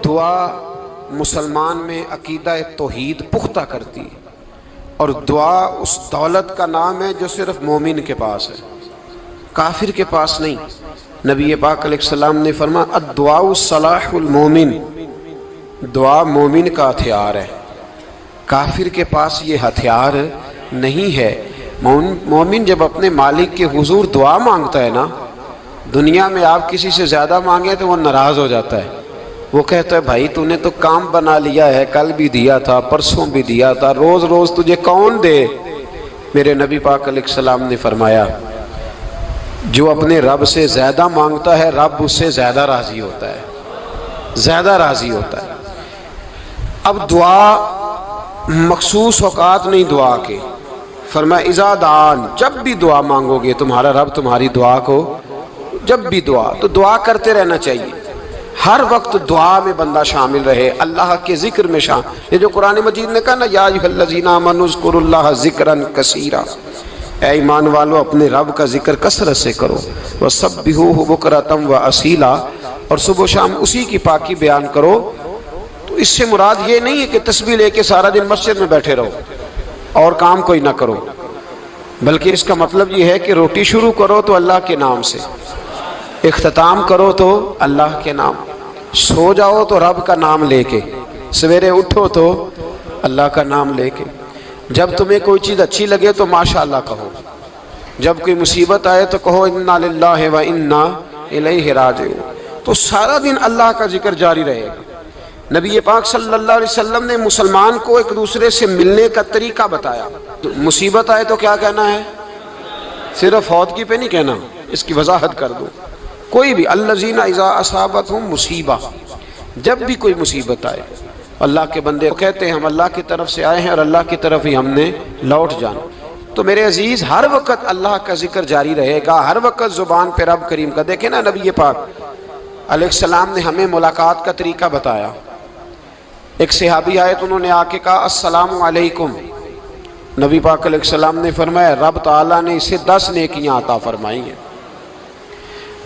دعا مسلمان میں عقیدہ توحید پختہ کرتی ہے، اور دعا اس دولت کا نام ہے جو صرف مومن کے پاس ہے، کافر کے پاس نہیں۔ نبی پاک علیہ السلام نے فرمایا الدعاء صلاح المومن، دعا مومن کا ہتھیار ہے، کافر کے پاس یہ ہتھیار نہیں ہے۔ مومن جب اپنے مالک کے حضور دعا مانگتا ہے نا، دنیا میں آپ کسی سے زیادہ مانگیں تو وہ ناراض ہو جاتا ہے، وہ کہتا ہے بھائی تو نے تو کام بنا لیا ہے، کل بھی دیا تھا، پرسوں بھی دیا تھا، روز روز تجھے کون دے؟ میرے نبی پاک علیہ السلام نے فرمایا جو اپنے رب سے زیادہ مانگتا ہے رب اس سے زیادہ راضی ہوتا ہے، زیادہ راضی ہوتا ہے۔ اب دعا مخصوص اوقات نہیں دعا کے، فرمایا اذا دعان، جب بھی دعا مانگو گے تمہارا رب تمہاری دعا کو، جب بھی دعا تو دعا کرتے رہنا چاہیے، ہر وقت دعا میں بندہ شامل رہے، اللہ کے ذکر میں شامل۔ یہ جو قرآن مجید نے کہا نا یا ایھا الذین آمنوا اذکروا اللہ ذکرا کثیرا، اے ایمان والو اپنے رب کا ذکر کثرت سے کرو، وسبحوہ بکرۃ واصیلا، اور صبح و شام اسی کی پاکی بیان کرو۔ تو اس سے مراد یہ نہیں ہے کہ تسبیح لے کے سارا دن مسجد میں بیٹھے رہو اور کام کوئی نہ کرو، بلکہ اس کا مطلب یہ ہے کہ روٹی شروع کرو تو اللہ کے نام سے، اختتام کرو تو اللہ کے نام، سو جاؤ تو رب کا نام لے کے، سویرے اٹھو تو اللہ کا نام لے کے، جب تمہیں کوئی چیز اچھی لگے تو ماشاءاللہ کہو، جب کوئی مصیبت آئے تو کہو انا للہ و انا الیہ راجعون۔ تو سارا دن اللہ کا ذکر جاری رہے گا۔ نبی پاک صلی اللہ علیہ وسلم نے مسلمان کو ایک دوسرے سے ملنے کا طریقہ بتایا۔ مصیبت آئے تو کیا کہنا ہے؟ صرف فوت پہ نہیں کہنا، اس کی وضاحت کر دو۔ کوئی بھی الذین اذا اصابتہم مصیبہ، جب بھی کوئی مصیبت آئے، اللہ کے بندے کہتے ہیں ہم اللہ کی طرف سے آئے ہیں اور اللہ کی طرف ہی ہم نے لوٹ جانا۔ تو میرے عزیز ہر وقت اللہ کا ذکر جاری رہے گا، ہر وقت زبان پہ رب کریم کا۔ دیکھیں نا نبی پاک علیہ السلام نے ہمیں ملاقات کا طریقہ بتایا۔ ایک صحابی آئے تو انہوں نے آ کے کہا السلام علیکم، نبی پاک علیہ السلام نے فرمایا رب تعالیٰ نے اسے 10 نیکیاں عطا فرمائی ہیں۔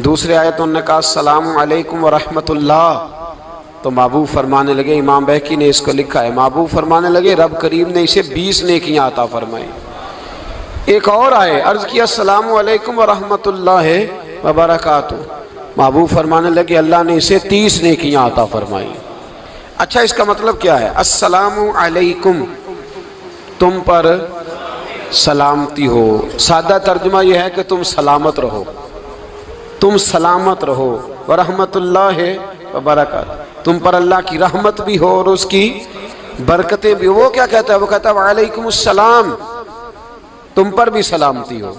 دوسرے آئے تو انہوں نے کہا السلام علیکم ورحمۃ اللہ، تو محبوب فرمانے لگے، امام بہقی نے اس کو لکھا ہے، محبوب فرمانے لگے رب کریم نے اسے 20 نیکیاں عطا فرمائی۔ ایک اور آئے، عرض کیا السلام علیکم ورحمۃ اللہ وبرکاتہ، محبوب فرمانے لگے اللہ نے اسے 30 نیکیاں عطا فرمائی۔ اچھا اس کا مطلب کیا ہے؟ السلام علیکم، تم پر سلامتی ہو، سادہ ترجمہ یہ ہے کہ تم سلامت رہو، تم سلامت رہو، ورحمۃ اللہ وبرکاتہ، تم پر اللہ کی رحمت بھی ہو اور اس کی برکتیں بھی ہو۔ وہ کیا کہتا ہے؟ وہ کہتا ہے وعلیکم السلام، تم پر بھی سلامتی ہو،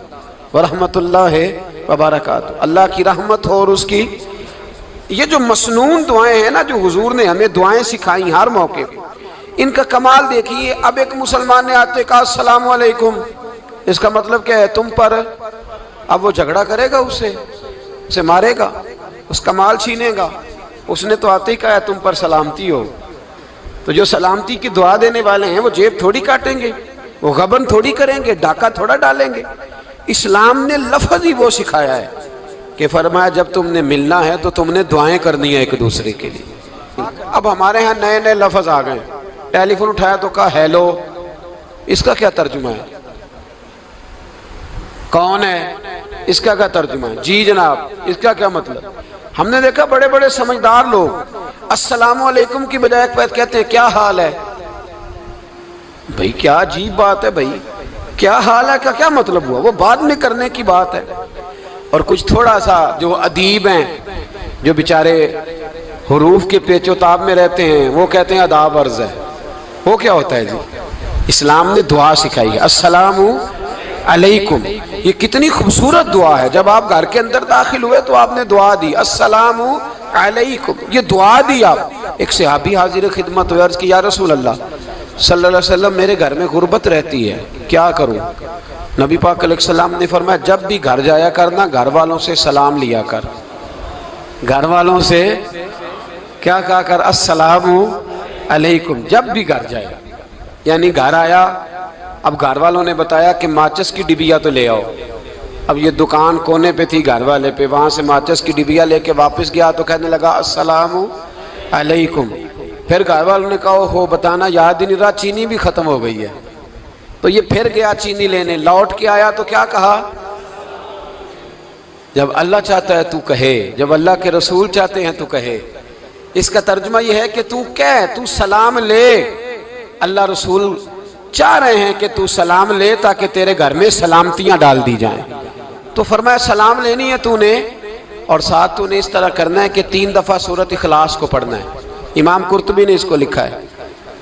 ورحمۃ اللہ وبرکاتہ، اللہ کی رحمت ہو اور اس کی۔ یہ جو مسنون دعائیں ہیں نا جو حضور نے ہمیں دعائیں سکھائیں ہر موقع پہ، ان کا کمال دیکھیے۔ اب ایک مسلمان نے آتے کہا السلام علیکم، اس کا مطلب کیا ہے؟ تم پر۔ اب وہ جھگڑا کرے گا اسے مارے گا، اس کا مال چھینے گا؟ اس نے تو آتے ہی کہا ہے تم پر سلامتی ہو۔ تو جو سلامتی کی دعا دینے والے ہیں وہ جیب تھوڑی کاٹیں گے، وہ غبن تھوڑی کریں گے، ڈاکہ تھوڑا ڈالیں گے۔ اسلام نے لفظ ہی وہ سکھایا ہے کہ فرمایا جب تم نے ملنا ہے تو تم نے دعائیں کرنی ہے ایک دوسرے کے لیے۔ اب ہمارے ہاں نئے نئے لفظ آ گئے، ٹیلی فون اٹھایا تو کہا ہیلو، اس کا کیا ترجمہ ہے؟ کون ہے؟ اس کا کیا ترجمہ ہے؟ جی جناب، اس کا کیا مطلب؟ ہم نے دیکھا بڑے بڑے سمجھدار لوگ السلام علیکم کی بجائے کہتے ہیں کیا حال ہے؟ بھئی کیا عجیب بات ہے، بھئی کیا حال ہے کا کیا مطلب ہوا؟ وہ بعد میں کرنے کی بات ہے۔ اور کچھ تھوڑا سا جو ادیب ہیں، جو بیچارے حروف کے پیچ و تاب میں رہتے ہیں، وہ کہتے ہیں آداب عرض ہے۔ وہ کیا ہوتا ہے جی؟ اسلام نے دعا سکھائی ہے السلام علیکم، یہ کتنی خوبصورت دعا ہے۔ جب آپ گھر کے اندر داخل ہوئے تو آپ نے دعا دی السلام علیکم، یہ دعا دی آپ۔ ایک صحابی حاضر خدمت ہوئے، عرض کی یا رسول اللہ صلی اللہ علیہ وسلم میرے گھر میں غربت رہتی ہے، کیا کروں؟ نبی پاک علیہ السلام نے فرمایا جب بھی گھر جایا کرنا گھر والوں سے سلام لیا کر، گھر والوں سے کیا کہا کر؟ السلام علیکم، جب بھی گھر جائے۔ یعنی گھر آیا، اب گھر والوں نے بتایا کہ ماچس کی ڈبیا تو لے آؤ، اب یہ دکان کونے پہ تھی گھر والے پہ، وہاں سے ماچس کی ڈبیا لے کے واپس گیا تو کہنے لگا السلام علیکم. پھر گھر والوں نے کہا ہو بتانا یاد ہی نہیں رہا، چینی بھی ختم ہو گئی ہے. تو یہ پھر گیا چینی لینے، لوٹ کے آیا تو کیا کہا؟ جب اللہ چاہتا ہے تو کہے، جب اللہ کے رسول چاہتے ہیں تو کہے. اس کا ترجمہ یہ ہے کہ تو کہہ، تو سلام لے. اللہ رسول چاہ رہے ہیں کہ تو سلام لے تاکہ تیرے گھر میں سلامتیاں ڈال دی جائیں. تو فرمایا سلام لینی ہے تو نے، اور ساتھ تو نے اس طرح کرنا ہے کہ 3 دفعہ سورۃ اخلاص کو پڑھنا ہے. امام قرطبی نے اس کو لکھا ہے.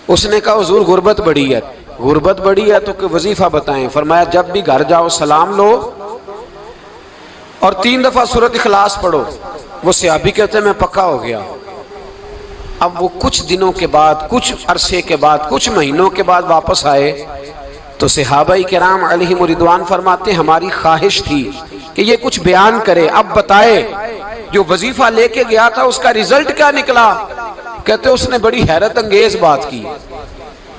اس نے کہا حضور غربت بڑی ہے. غربت بڑی ہے تو کہ وظیفہ بتائیں. فرمایا جب بھی گھر جاؤ سلام لو اور 3 دفعہ سورۃ اخلاص پڑھو. وہ صحابی کہتے ہیں میں پکا ہو گیا. اب وہ کچھ دنوں کے بعد، کچھ عرصے کے بعد، کچھ مہینوں کے بعد واپس آئے تو صحابہ کرام علیہم رضوان فرماتے ہیں ہماری خواہش تھی کہ یہ کچھ بیان کرے، اب بتائے جو وظیفہ لے کے گیا تھا اس کا رزلٹ کیا نکلا. کہتے اس نے بڑی حیرت انگیز بات کی،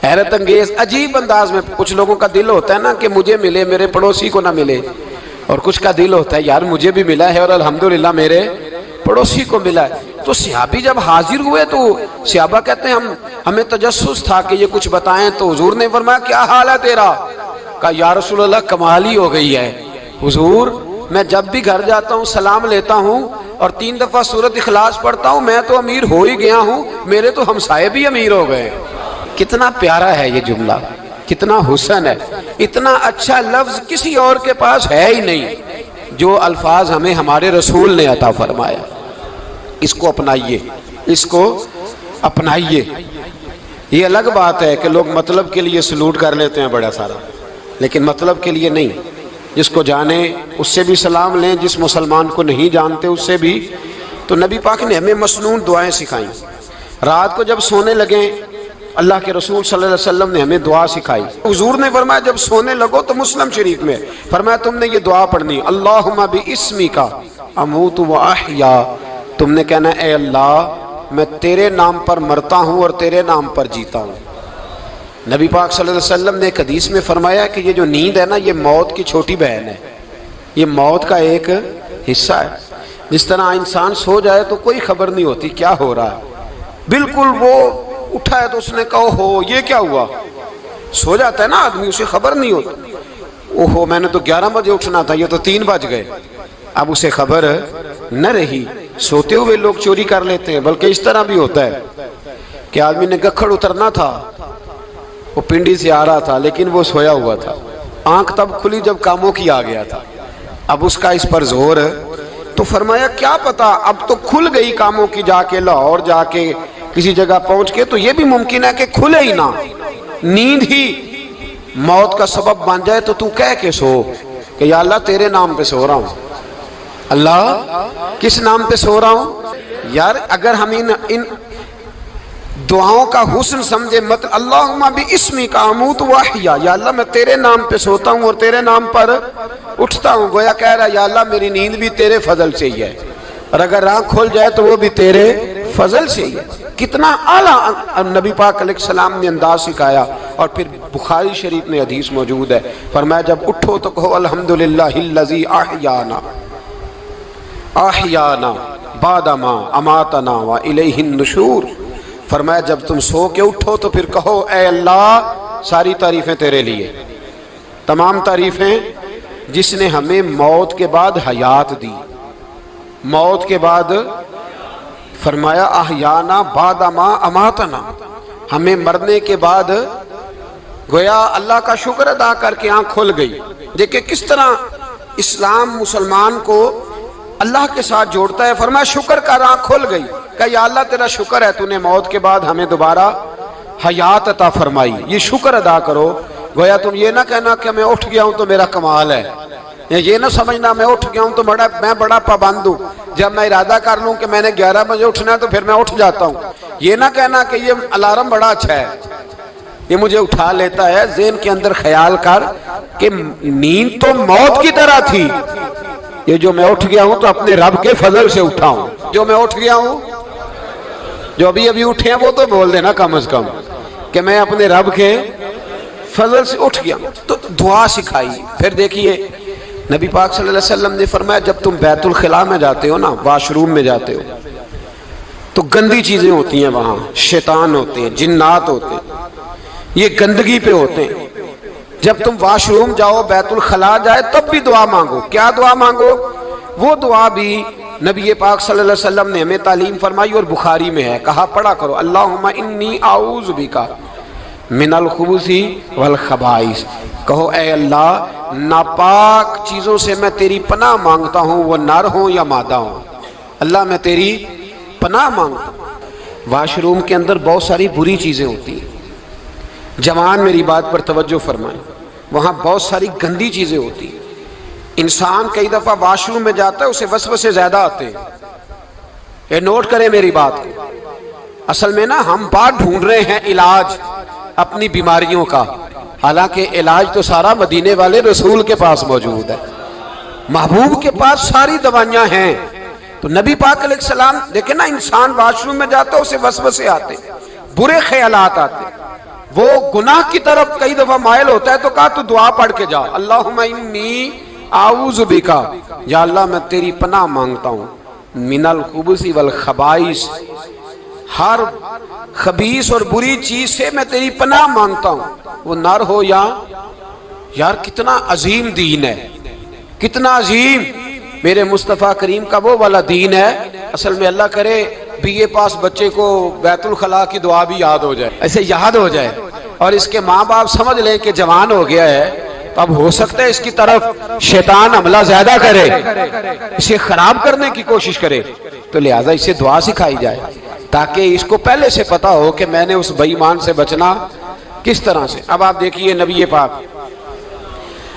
حیرت انگیز عجیب انداز میں. کچھ لوگوں کا دل ہوتا ہے نا کہ مجھے ملے میرے پڑوسی کو نہ ملے، اور کچھ کا دل ہوتا ہے یار مجھے بھی ملا ہے اور الحمدللہ میرے پڑوسی کو ملا ہے. تو صحابی جب حاضر ہوئے تو صحابہ کہتے ہیں ہمیں تجسس تھا کہ یہ کچھ بتائیں. تو حضور نے فرمایا کیا حال ہے تیرا؟ کہا یا رسول اللہ کمال ہی ہو گئی ہے حضور، میں جب بھی گھر جاتا ہوں سلام لیتا ہوں اور 3 دفعہ سورۃ اخلاص پڑھتا ہوں. میں تو امیر ہو ہی گیا ہوں، میرے تو ہمسائے بھی امیر ہو گئے. کتنا پیارا ہے یہ جملہ، کتنا حسن ہے. اتنا اچھا لفظ کسی اور کے پاس ہے ہی نہیں جو الفاظ ہمیں ہمارے رسول نے عطا فرمایا. اس کو اپنائیے، اس کو اپنائیے. یہ الگ بات ہے کہ لوگ مطلب کے لیے سلوٹ کر لیتے ہیں بڑا سارا، لیکن مطلب کے لیے نہیں. جس کو جانے اس سے بھی سلام لیں، جس مسلمان کو نہیں جانتے اس سے بھی. تو نبی پاک نے ہمیں مسنون دعائیں سکھائیں. رات کو جب سونے لگیں اللہ کے رسول صلی اللہ علیہ وسلم نے ہمیں دعا سکھائی. حضور نے فرمایا جب سونے لگو تو مسلم شریف میں فرمایا تم نے یہ دعا پڑھنی، اللہم باسمک اموت و احیا. تم نے کہنا اے اللہ میں تیرے نام پر مرتا ہوں اور تیرے نام پر جیتا ہوں. نبی پاک صلی اللہ علیہ وسلم نے ایک حدیث میں فرمایا کہ یہ جو نیند ہے نا یہ موت کی چھوٹی بہن ہے، یہ موت کا ایک حصہ ہے. جس طرح انسان سو جائے تو کوئی خبر نہیں ہوتی کیا ہو رہا ہے، بالکل وہ اٹھا ہے تو اس نے کہا ہو یہ کیا ہوا. سو جاتا ہے نا آدمی، اسے خبر نہیں ہوتی. اوہو میں نے تو 11 بجے اٹھنا تھا، یہ تو 3 بج گئے. اب اسے خبر نہ رہی. سوتے ہوئے لوگ چوری کر لیتے ہیں، بلکہ اس طرح بھی ہوتا ہے کہ آدمی نے گکھڑ اترنا تھا، وہ پنڈی سے آ رہا تھا لیکن وہ سویا ہوا تھا. آنکھ تب کھلی جب کاموں کی آ گیا تھا. اب اس کا اس پر زور تو فرمایا کیا پتا اب تو کھل گئی کاموں کی، جا کے لاہور جا کے کسی جگہ پہنچ کے تو یہ بھی ممکن ہے کہ کھلے ہی نہ، نیند ہی موت کا سبب بن جائے. تو کہہ کے سو کہ یا اللہ تیرے نام پہ سو رہا ہوں. اللہ کس نام پہ سو رہا ہوں؟ یار اگر ہم ان دعاؤں کا حسن سمجھے مت، اللہم باسمک اموت و احیا، یا اللہ میں تیرے نام پہ سوتا ہوں اور تیرے نام پر اٹھتا ہوں. گویا کہہ رہا یا اللہ میری نیند بھی تیرے فضل سے ہی ہے، اور اگر آنکھ کھل جائے تو وہ بھی تیرے فضل سے ہی ہے. کتنا اعلیٰ نبی پاک علیہ السلام نے انداز سکھایا. اور پھر بخاری شریف میں حدیث موجود ہے، فرمایا جب اٹھو تو کہو الحمدللہ الذی احیانا احیانا بعد ما اماتنا والیہ النشور. فرمایا جب تم سو کے اٹھو تو پھر کہو اے اللہ ساری تعریفیں تیرے لیے، تمام تعریفیں جس نے ہمیں موت کے بعد حیات دی. موت کے بعد فرمایا احیانا بعد ما اماتنا، ہمیں مرنے کے بعد گویا اللہ کا شکر ادا کر کے آنکھ کھل گئی. دیکھیں کس طرح اسلام مسلمان کو اللہ کے ساتھ جوڑتا ہے. فرمایا شکر کر، آنکھ کھل گئی. کہ یا اللہ تیرا شکر ہے تو نے موت کے بعد ہمیں دوبارہ حیات عطا فرمائی، یہ شکر ادا کرو. گویا تم یہ نہ کہنا کہ میں اٹھ گیا ہوں تو میرا کمال ہے، یہ نہ سمجھنا میں اٹھ گیا ہوں تو میں بڑا پابند ہوں، جب میں ارادہ کر لوں کہ میں نے 11 بجے اٹھنا ہے تو پھر میں اٹھ جاتا ہوں. یہ نہ کہنا کہ یہ الارم بڑا اچھا ہے، یہ مجھے اٹھا لیتا ہے. ذہن کے اندر خیال کر کہ نیند تو موت کی طرح تھی، یہ جو میں اٹھ گیا ہوں تو اپنے رب کے فضل سے اٹھا ہوں. جو میں اٹھ گیا ہوں، جو ابھی اٹھے ہیں وہ تو بول دینا کم از کم کہ میں اپنے رب کے فضل سے اٹھ گیا. تو دعا سکھائی. پھر دیکھیے نبی پاک صلی اللہ علیہ وسلم نے فرمایا جب تم بیت الخلاء میں جاتے ہو نا، واش روم میں جاتے ہو، تو گندی چیزیں ہوتی ہیں وہاں، شیطان ہوتے ہیں، جنات ہوتے ہیں، یہ گندگی پہ ہوتے ہیں۔ جب تم واش روم جاؤ، بیت الخلا جائے، تب بھی دعا مانگو۔ کیا دعا مانگو؟ وہ دعا بھی نبی پاک صلی اللہ علیہ وسلم نے ہمیں تعلیم فرمائی اور بخاری میں ہے، کہا پڑھا کرو اللہم انی اعوذ بک من الخبث والخبائث۔ کہو اے اللہ ناپاک چیزوں سے میں تیری پناہ مانگتا ہوں، وہ نر ہوں یا مادہ ہوں۔ اللہ میں تیری پناہ مانگتا ہوں۔ واش روم کے اندر بہت ساری بری چیزیں ہوتی ہیں، جوان میری بات پر توجہ فرمائیں، وہاں بہت ساری گندی چیزیں ہوتی ہیں۔ انسان کئی دفعہ واش روم میں جاتا ہے، اسے وسوسے زیادہ آتے ہیں، یہ نوٹ کریں میری بات کو۔ اصل میں نا ہم بات ڈھونڈ رہے ہیں علاج اپنی بیماریوں کا، حالانکہ علاج تو سارا مدینے والے رسول کے پاس موجود ہے، محبوب کے پاس ساری دوائیاں ہیں۔ تو نبی پاک علیہ السلام دیکھیں نا، انسان واش روم میں جاتا ہے اسے وسوسے آتے، برے خیالات آتے، وہ گناہ کی طرف کئی دفعہ مائل ہوتا ہے، تو کہا تو دعا پڑھ کے جا، اللہم انی اعوذ بکا، یا اللہ میں تیری پناہ مانگتا ہوں، من الخبث والخبائث، ہر خبیث اور بری چیز سے میں تیری پناہ مانگتا ہوں، وہ نر ہو یا یار کتنا عظیم دین ہے، کتنا عظیم میرے مصطفیٰ کریم کا وہ والا دین ہے۔ اصل میں اللہ کرے BA پاس بچے کو بیت الخلا کی دعا بھی یاد ہو جائے، ایسے یاد ہو جائے، اور اس کے ماں باپ سمجھ لیں کہ جوان ہو گیا ہے، تو اب ہو سکتا ہے اس کی طرف شیطان حملہ زیادہ کرے، اسے خراب کرنے کی کوشش کرے، تو لہٰذا اسے دعا سکھائی جائے تاکہ اس کو پہلے سے پتا ہو کہ میں نے اس بے ایمان سے بچنا کس طرح سے۔ اب آپ دیکھیے نبی پاک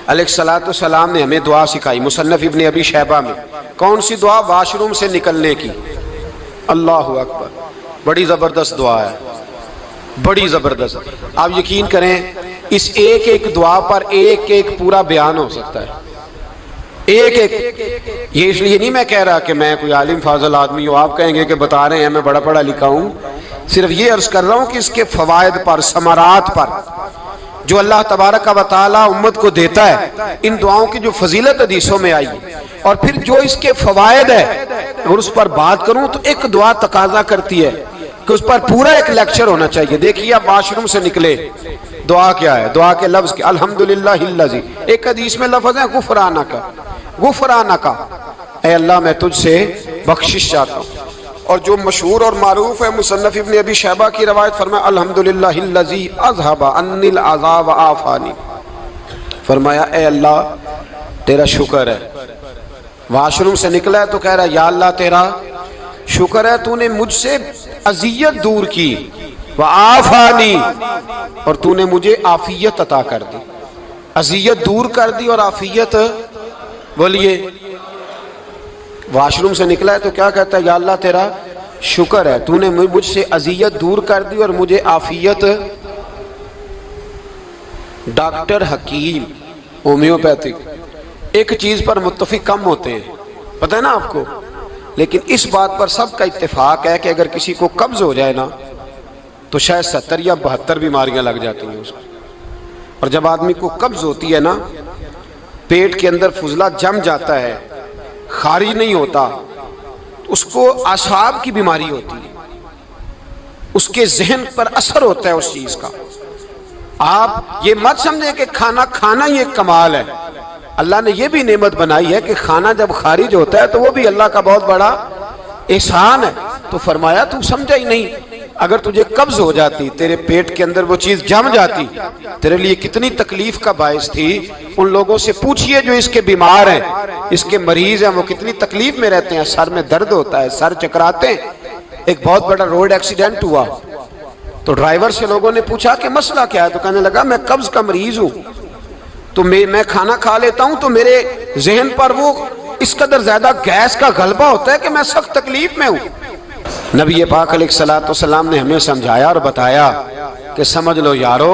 علیہ السلام نے ہمیں دعا سکھائی، مصنف ابن ابی شیبہ میں۔ کون سی دعا؟ واش روم سے نکلنے کی۔ اللہ اکبر، بڑی زبردست دعا ہے، بڑی زبردست۔ آپ یقین کریں اس ایک ایک دعا پر ایک ایک پورا بیان ہو سکتا ہے، ایک ایک۔ یہ اس لیے نہیں میں کہہ رہا کہ میں کوئی عالم فاضل آدمی ہوں، آپ کہیں گے کہ بتا رہے ہیں میں بڑا پڑھا لکھا ہوں، صرف یہ عرض کر رہا ہوں کہ اس کے فوائد پر، ثمرات پر جو اللہ تبارک و تعالیٰ امت کو دیتا ہے، ان دعاؤں کی جو فضیلت حدیثوں میں آئی، اور پھر جو اس کے فوائد ہے، اور اس پر بات کروں تو ایک دعا تقاضا کرتی ہے کہ اس پر پورا ایک لیکچر ہونا چاہیے۔ دیکھیے آپ واش روم سے نکلے، دعا کیا ہے؟ دعا کے لفظ کے الحمدللہ الذی، ایک حدیث میں لفظ ہے غفرانک، غفرانک، اے اللہ میں تجھ سے بخشش چاہتا ہوں۔ اور جو مشہور اور معروف ہے مصنف ابن ابی شیبہ کی روایت، فرمایا الحمدللہ الذی اذھب عنی العذاب وعافانی، فرمایا اے اللہ تیرا شکر ہے، واش روم سے نکلا ہے تو کہہ رہا ہے یا اللہ تیرا شکر ہے تو نے مجھ سے اذیت دور کی، وعافانی، اور تو نے مجھے عافیت عطا کر دی، اذیت دور کر دی اور عافیت۔ بولیے واش روم سے نکلا ہے تو کیا کہتا ہے؟ یا اللہ تیرا شکر ہے تو نے مجھ سے اذیت دور کر دی اور مجھے عافیت۔ ڈاکٹر حکیم ہومیوپیتھک ایک چیز پر متفق کم ہوتے ہیں، پتہ ہے نا آپ کو، لیکن اس بات پر سب کا اتفاق ہے کہ اگر کسی کو قبض ہو جائے نا تو شاید 70 یا 72 بیماریاں لگ جاتی ہیں اس کو۔ اور جب آدمی کو قبض ہوتی ہے نا، پیٹ کے اندر فضلہ جم جاتا ہے، خارج نہیں ہوتا، اس کو اعصاب کی بیماری ہوتی ہے، اس کے ذہن پر اثر ہوتا ہے اس چیز کا۔ آپ یہ مت سمجھیں کہ کھانا کھانا ہی ایک کمال ہے، اللہ نے یہ بھی نعمت بنائی ہے کہ کھانا جب خارج ہوتا ہے تو وہ بھی اللہ کا بہت بڑا احسان ہے۔ تو فرمایا تو سمجھا ہی نہیں، اگر تجھے قبض ہو جاتی، تیرے پیٹ کے اندر وہ چیز جم جاتی، تیرے لیے کتنی تکلیف کا باعث تھی۔ ان لوگوں سے پوچھئے جو اس کے بیمار ہیں، اس کے مریض ہیں، وہ کتنی تکلیف میں رہتے ہیں، سر میں درد ہوتا ہے، سر چکراتے ہیں۔ ایک بہت بڑا روڈ ایکسیڈنٹ ہوا تو ڈرائیور سے لوگوں نے پوچھا کہ مسئلہ کیا ہے، تو کہنے لگا میں قبض کا مریض ہوں، تو میں کھانا کھا لیتا ہوں تو میرے ذہن پر وہ اس قدر زیادہ گیس کا غلبہ ہوتا ہے کہ میں سخت تکلیف میں ہوں۔ نبی پاک علیہ السلام نے ہمیں سمجھایا اور بتایا کہ سمجھ لو یارو،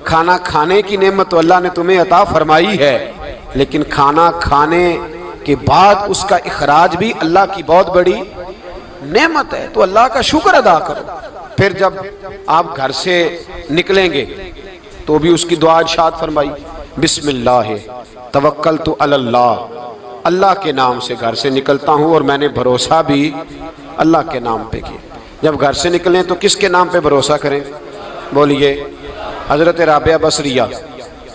کھانا کھانے کی نعمت تو اللہ نے تمہیں عطا فرمائی ہے، لیکن کھانا کھانے کے بعد اس کا اخراج بھی اللہ کی بہت بڑی نعمت ہے، تو اللہ کا شکر ادا کرو۔ پھر جب آپ گھر سے نکلیں گے تو بھی اس کی دعا ارشاد فرمائی، بسم اللہ توکلت علی اللہ، اللہ کے نام سے گھر سے نکلتا ہوں اور میں نے بھروسہ بھی اللہ کے نام پہ کیا۔ جب گھر سے نکلیں تو کس کے نام پہ بھروسہ کریں؟ بولیے حضرت رابعہ بصریہ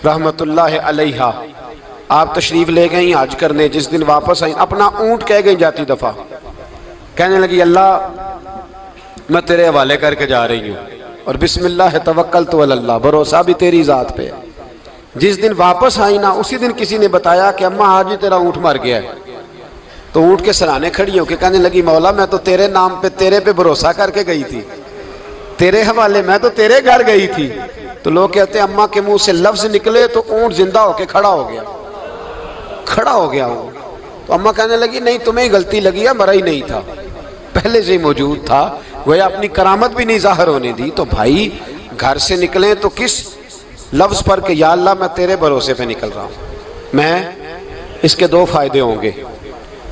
رحمت اللہ علیہا، آپ تشریف لے گئیں حج کرنے، جس دن واپس آئیں اپنا اونٹ کہہ گئی جاتی دفعہ، کہنے لگی اللہ میں تیرے حوالے کر کے جا رہی ہوں، اور بسم اللہ توکلت علی اللہ، بھروسہ بھی تیری ذات پہ ہے۔ جس دن واپس آئی نا اسی دن کسی نے بتایا کہ اماں آج ہی تیرا اونٹ مر گیا ہے، تو اونٹ کے سرانے کھڑی ہو کے کہنے لگی مولا میں تو تیرے نام پہ تیرے پہ بھروسہ کر کے گئی تھی، تیرے حوالے میں تو تیرے گھر گئی تھی۔ تو لوگ کہتے ہیں اماں کے منہ سے لفظ نکلے تو اونٹ زندہ ہو کے کھڑا ہو گیا، کھڑا ہو گیا ہوں۔ تو اماں کہنے لگی نہیں تمہیں غلطی لگی ہے، مرا ہی نہیں تھا، پہلے سے ہی موجود تھا، وہ اپنی کرامت بھی نہیں ظاہر ہونے دی۔ تو بھائی گھر سے نکلیں تو کس لفظ پر کہ یا اللہ میں تیرے بھروسے پہ نکل رہا ہوں میں، اس کے دو فائدے ہوں گے،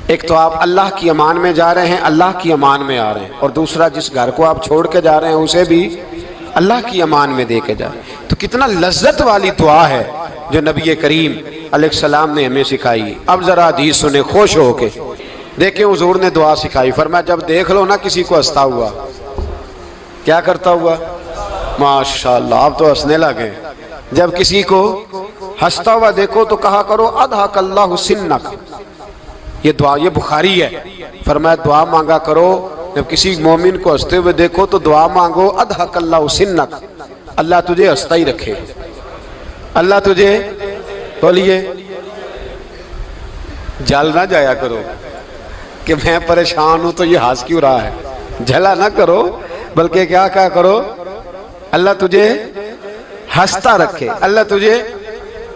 ایک تو آپ اللہ کی امان میں جا رہے ہیں، اللہ کی امان میں آ رہے ہیں، اور دوسرا جس گھر کو آپ چھوڑ کے جا رہے ہیں اسے بھی اللہ کی امان میں دے کے جائیں۔ تو کتنا لذت والی دعا ہے جو نبی کریم علیہ السلام نے ہمیں سکھائی۔ اب ذرا حدیث سنیں خوش ہو کے، دیکھیں حضور نے دعا سکھائی، فرمایا جب دیکھ لو نا کسی کو ہنستا ہوا، کیا کرتا ہوا؟ ماشاءاللہ آپ تو ہنسنے لگے۔ جب کسی کو ہنستا ہوا دیکھو تو کہا کرو اضحک اللہ سنک، یہ دعا یہ بخاری ہے، فرمایا دعا مانگا کرو جب کسی مومن کو ہنستے ہوئے دیکھو تو دعا مانگو اضحک اللہ سنک، اللہ تجھے ہنستا ہی رکھے، اللہ تجھے، بولیے جل نہ جایا کرو کہ میں پریشان ہوں تو یہ ہنس کیوں رہا ہے، جھلا نہ کرو، بلکہ کیا کہا کرو اللہ تجھے ہنستا رکھے، اللہ تجھے۔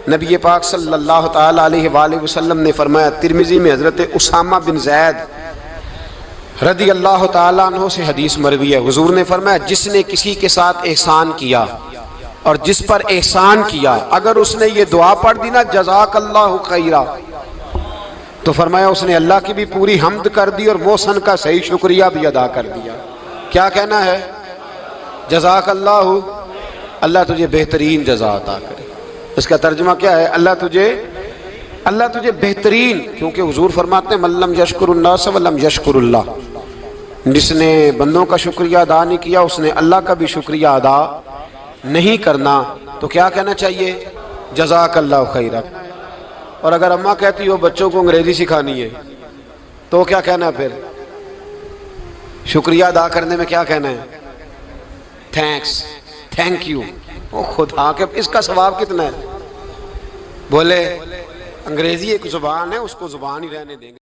نبی پاک صلی اللہ تعالی علیہ وآلہ وسلم نے فرمایا، ترمذی میں حضرت اسامہ بن زید رضی اللہ تعالیٰ عنہ سے حدیث مروی ہے، حضور نے فرمایا جس نے کسی کے ساتھ احسان کیا اور جس پر احسان کیا، اگر اس نے یہ دعا پڑھ دی نا جزاک اللہ خیرا، تو فرمایا اس نے اللہ کی بھی پوری حمد کر دی اور محسن کا صحیح شکریہ بھی ادا کر دیا۔ کیا کہنا ہے؟ جزاک اللہ، اللہ تجھے بہترین جزا عطا کرے۔ اس کا ترجمہ کیا ہے؟ اللہ تجھے بہترین، کیونکہ حضور فرماتے ہیں من لم یشکر الناس ولم یشکر اللہ، جس نے بندوں کا شکریہ ادا نہیں کیا اس نے اللہ کا بھی شکریہ ادا نہیں کرنا۔ تو کیا کہنا چاہیے؟ جزاک اللہ خیرا۔ اور اگر اماں کہتی ہو بچوں کو انگریزی سکھانی ہے تو کیا کہنا ہے؟ پھر شکریہ ادا کرنے میں کیا کہنا ہے؟ Thanks, thank you. او خدا کے اس کا ثواب کتنا ہے؟ بولے انگریزی ایک زبان ہے، اس کو زبان ہی رہنے دیں گے۔